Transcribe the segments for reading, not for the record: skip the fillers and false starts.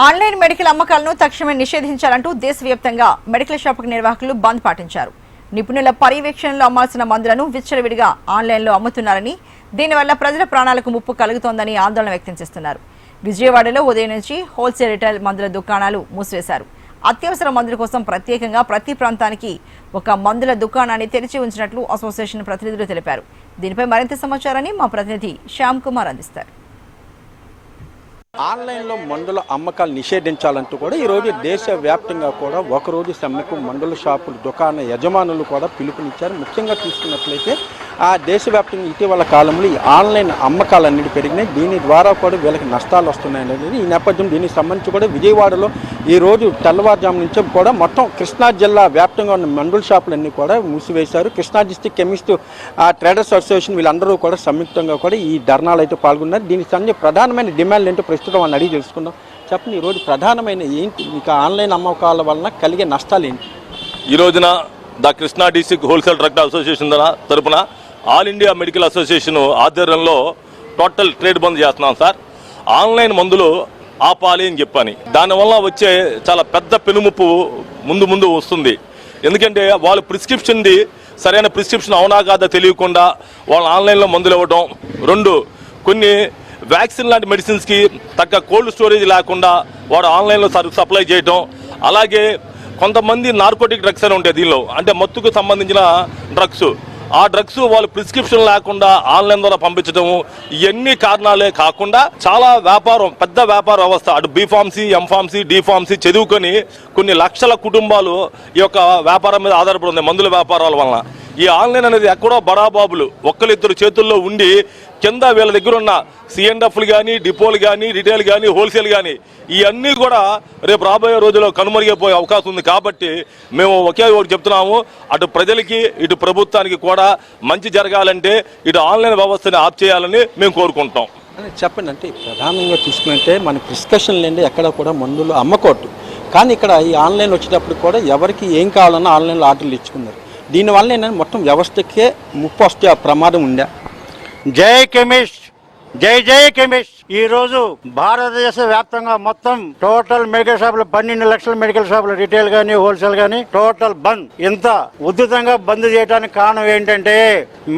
Online medical అమ్మకాలను తక్షణమే నిషేధించాలంటూ దేశవ్యాప్తంగా మెడికల్ షాపుల నిర్వాహకులు బంద్ పాటించారు. నిపుణుల పర్యవేక్షణలో అమ్మాల్సిన మందులను విచ్చలవిడిగా ఆన్లైన్లో అమ్ముతున్నారని, దీనివల్ల ప్రజల ప్రాణాలకు ముప్పు కలుగుతోందని ఆందోళన వ్యక్తం చేస్తున్నారు. విజయవాడలో ఉదయం నుంచి హోల్సేల్ రిటైల్ మందుల దుకాణాలు మూసివేశారు. అత్యవసర మందుల కోసం ప్రత్యేకంగా ప్రతి ప్రాంతానికి ఒక మందుల దుకాణాన్ని తెరిచి ఉంచినట్లు అసోసియేషన్ ప్రతినిధులు తెలిపారు. దీనిపై మరింత సమాచారాన్ని మా ప్రతినిధి శ్యామ్ కుమార్ అందిస్తారు. ఆన్లైన్లో మందుల అమ్మకాలు నిషేధించాలంటూ కూడా ఈరోజు దేశవ్యాప్తంగా కూడా ఒకరోజు సమ్మెకు మందుల షాపులు దుకాణ యజమానులు కూడా పిలుపునిచ్చారు. ముఖ్యంగా చూసుకున్నట్లయితే ఆ దేశవ్యాప్తంగా ఇటీవల కాలంలో ఈ ఆన్లైన్ అమ్మకాలు అన్నిటి పెరిగినాయి. దీని ద్వారా కూడా వీళ్ళకి నష్టాలు వస్తున్నాయనేది ఈ నేపథ్యం. దీనికి సంబంధించి కూడా విజయవాడలో ఈరోజు తెల్లవారుజాము నుంచి కూడా మొత్తం కృష్ణా జిల్లా వ్యాప్తంగా ఉన్న మందుల షాపులన్నీ కూడా మూసివేశారు. Krishna district chemist traders association వీళ్ళందరూ కూడా సంయుక్తంగా కూడా ఈ ధర్నాలు అయితే పాల్గొన్నారు. దీనికి సంబంధించి ప్రధానమైన డిమాండ్లు ఏంటో ప్రస్తుతం వాళ్ళని అడిగి తెలుసుకుందాం. చెప్పండి, ఈరోజు ప్రధానమైన ఏంటి, మీకు ఆన్లైన్ అమ్మకాల వలన కలిగే నష్టాలు ఏంటి? ఈ రోజున the Krishna district wholesale drug association తరపున ఆల్ ఇండియా మెడికల్ అసోసియేషన్ ఆధ్వర్యంలో టోటల్ ట్రేడ్ బంద్ చేస్తున్నాం సార్. ఆన్లైన్ మందులు ఆపాలి అని చెప్పని దానివల్ల వచ్చే చాలా పెద్ద పెనుముప్పు ముందు వస్తుంది. ఎందుకంటే వాళ్ళు ప్రిస్క్రిప్షన్ది సరైన ప్రిస్క్రిప్షన్ అవునా కాదా తెలియకుండా వాళ్ళు ఆన్లైన్లో మందులు ఇవ్వడం. రెండు, కొన్ని వ్యాక్సిన్ లాంటి మెడిసిన్స్కి తగ్గ కోల్డ్ స్టోరేజ్ లేకుండా వాడు ఆన్లైన్లో సప్లై చేయటం. అలాగే కొంతమంది నార్కోటిక్ డ్రగ్స్ అని ఉంటాయి దీనిలో, అంటే మత్తుకు సంబంధించిన డ్రగ్స్. ఆ డ్రగ్స్ వాళ్ళు ప్రిస్క్రిప్షన్ లేకుండా ఆన్లైన్ ద్వారా పంపించడం. ఇవన్నీ కారణాలే కాకుండా చాలా పెద్ద వ్యాపార వ్యవస్థ, అటు బీఫార్మసీ, ఎంఫార్మసీ, డీఫార్మసీ చదువుకొని కొన్ని లక్షల కుటుంబాలు ఈ యొక్క వ్యాపారం మీద ఆధారపడి ఉన్నాయి మందుల వ్యాపారాల వలన. ఈ ఆన్లైన్ అనేది ఎక్కడో బడాబాబులు ఒక్కరిద్దరు చేతుల్లో ఉండి కింద వీళ్ళ దగ్గర ఉన్న సిఎండ్ఎఫ్లు కానీ, డిపోలు కానీ, రిటైల్ కానీ, హోల్సేల్ కానీ ఇవన్నీ కూడా రేపు రాబోయే రోజుల్లో కనుమరుగైపోయే అవకాశం ఉంది. కాబట్టి మేము ఒకే ఒకటి చెప్తున్నాము, అటు ప్రజలకి ఇటు ప్రభుత్వానికి కూడా మంచి జరగాలంటే ఇటు ఆన్లైన్ వ్యవస్థని ఆఫ్ చేయాలని మేము కోరుకుంటాం. చెప్పండి, అంటే ప్రధానంగా చూసుకుంటే మన ప్రిస్క్రిప్షన్ లేని ఎక్కడ కూడా మందులు అమ్మకూడదు. కానీ ఇక్కడ ఈ ఆన్లైన్ వచ్చేటప్పుడు కూడా ఎవరికి ఏం కావాలన్నా ఆన్లైన్లో ఆర్డర్లు ఇచ్చుకున్నారు. దీనివల్ల ఏంటంటే మొత్తం వ్యవస్థకే ముప్పు వస్తే ఆ ప్రమాదం ఉందా? జై కెమిస్ట్, జై జై కెమిస్ట్. ఈ రోజు భారతదేశ వ్యాప్తంగా మొత్తం టోటల్ మెడికల్ షాపులు 12 లక్షల మెడికల్ షాపులు రిటైల్ గానీ హోల్సేల్ గానీ టోటల్ బంద్. ఇంత ఉధృతంగా బంద్ చేయడానికి కారణం ఏంటంటే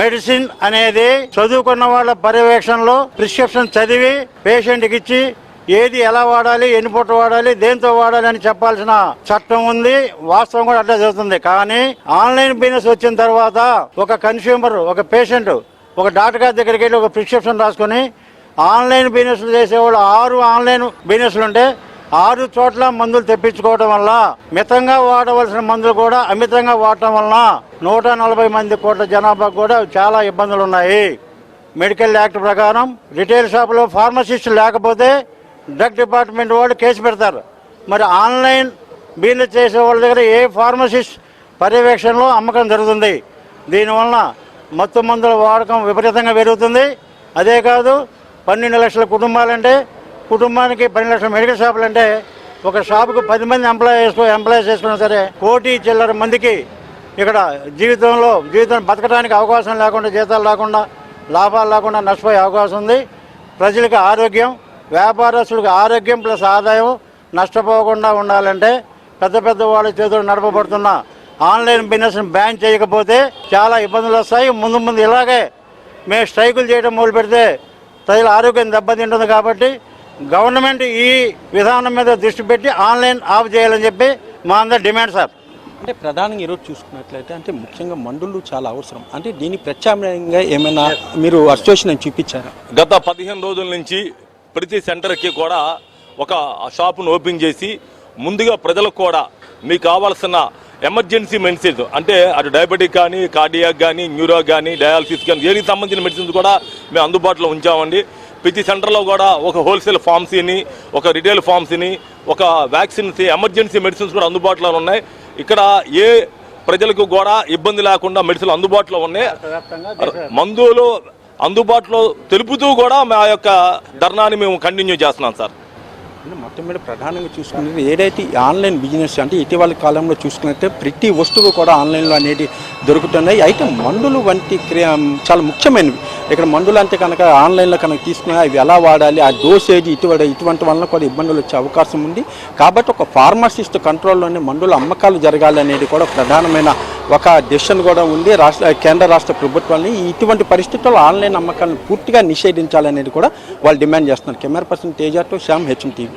మెడిసిన్ అనేది చదువుకున్న వాళ్ళ పర్యవేక్షణలో ప్రిస్క్రిప్షన్ చదివి పేషెంట్కి ఇచ్చి ఏది ఎలా వాడాలి, ఎన్ని పూట వాడాలి, దేంతో వాడాలి అని చెప్పాల్సిన చట్టం ఉంది. వాస్తవం కూడా అట్లా జరుగుతుంది. కానీ ఆన్లైన్ బిజినెస్ వచ్చిన తర్వాత ఒక కన్స్యూమర్, ఒక పేషెంట్ ఒక డాక్టర్ గారి దగ్గరికి వెళ్ళి ఒక ప్రిస్క్రిప్షన్ రాసుకొని ఆన్లైన్ బిజినెస్లు చేసేవాళ్ళు 6 ఆన్లైన్ బిజినెస్లు ఉంటే 6 చోట్ల మందులు తెప్పించుకోవడం వల్ల మితంగా వాడవలసిన మందులు కూడా అమితంగా వాడటం వలన 140 కోట్ల జనాభాకు కూడా చాలా ఇబ్బందులు ఉన్నాయి. మెడికల్ యాక్ట్ ప్రకారం రిటైల్ షాపులో ఫార్మసిస్ట్ లేకపోతే డ్రగ్ డిపార్ట్మెంట్ వాళ్ళు కేసు పెడతారు. మరి ఆన్లైన్ బిజినెస్ చేసే వాళ్ళ దగ్గర ఏ ఫార్మసిస్ట్ పర్యవేక్షణలో అమ్మకం జరుగుతుంది. దీనివలన మత్తు మందుల వాడకం విపరీతంగా పెరుగుతుంది. అదే కాదు, 12 లక్షల కుటుంబాలంటే కుటుంబానికి 12 లక్షల మెడికల్ షాపులు అంటే ఒక షాపుకు 10 మంది ఎంప్లాయీస్ వేసుకున్నా సరే 1 కోటి చిల్లర మందికి ఇక్కడ జీవితం బతకడానికి అవకాశం లేకుండా, జీతాలు లేకుండా, లాభాలు లేకుండా నష్టపోయే అవకాశం ఉంది. ప్రజలకు ఆరోగ్యం, వ్యాపారస్తులకు ఆరోగ్యం ప్లస్ ఆదాయం నష్టపోకుండా ఉండాలంటే పెద్ద వాళ్ళ చేతులు నడపబడుతున్న ఆన్లైన్ బిజినెస్ని బ్యాన్ చేయకపోతే చాలా ఇబ్బందులు వస్తాయి. ముందు ఇలాగే మేము స్ట్రైకులు చేయడం మొదలు పెడితే ప్రజల ఆరోగ్యం దెబ్బతింటుంది. కాబట్టి గవర్నమెంట్ ఈ విధానం మీద దృష్టి పెట్టి ఆన్లైన్ ఆఫ్ చేయాలని చెప్పి మా అందరి డిమాండ్ సార్. అంటే ప్రధానంగా ఈరోజు చూసుకున్నట్లయితే అంటే ముఖ్యంగా మందులు చాలా అవసరం. అంటే దీని ప్రత్యామ్నాయంగా ఏమైనా మీరు అసోసియేషన్ చూపించారా? గత 15 రోజుల నుంచి ప్రతి సెంటర్కి కూడా ఒక షాపును ఓపెన్ చేసి ముందుగా ప్రజలకు కూడా మీకు కావాల్సిన ఎమర్జెన్సీ మెడిసిన్స్, అంటే అటు డయాబెటిక్ కానీ, కార్డియాక్ కానీ, న్యూరో కానీ, డయాలసిస్ కానీ దేనికి సంబంధించిన మెడిసిన్స్ కూడా మేము అందుబాటులో ఉంచామండి. ప్రతి సెంటర్లో కూడా ఒక హోల్సేల్ ఫార్మసీని, ఒక రిటైల్ ఫార్మసీని, ఒక వ్యాక్సిన్స్, ఎమర్జెన్సీ మెడిసిన్స్ కూడా అందుబాటులో ఉన్నాయి. ఇక్కడ ఏ ప్రజలకు కూడా ఇబ్బంది లేకుండా మెడిసిన్లు అందుబాటులో ఉన్నాయి. మందులు అందుబాటులో తెలుపుతూ కూడా మా యొక్క ధర్నాన్ని మేము కంటిన్యూ చేస్తున్నాం సార్. మొత్తం మీద ప్రధానంగా చూసుకున్నది ఏదైతే ఆన్లైన్ బిజినెస్ అంటే ఇటీవల కాలంలో చూసుకున్నట్టే ప్రతి వస్తువు కూడా ఆన్లైన్లో అనేది దొరుకుతున్నాయి. అయితే మందులు వంటి చాలా ముఖ్యమైనవి ఇక్కడ మందులు అంటే కనుక ఆన్లైన్లో కనుక తీసుకుని అవి ఎలా వాడాలి, ఆ డోసేజ్ ఇటువంటి వలన కూడా ఇబ్బందులు వచ్చే అవకాశం ఉంది. కాబట్టి ఒక ఫార్మసిస్ట్ కంట్రోల్లోనే మందుల అమ్మకాలు జరగాలి అనేది కూడా ప్రధానమైన ఒక డెసిషన్ కూడా ఉంది కేంద్ర రాష్ట్ర ప్రభుత్వాన్ని. ఇటువంటి పరిస్థితుల్లో ఆన్లైన్ అమ్మకాలను పూర్తిగా నిషేధించాలనేది కూడా వాళ్ళు డిమాండ్ చేస్తున్నారు. కెమెరా పర్సన్ తేజాతో శ్యామ్, హెచ్ఎం టీవీ.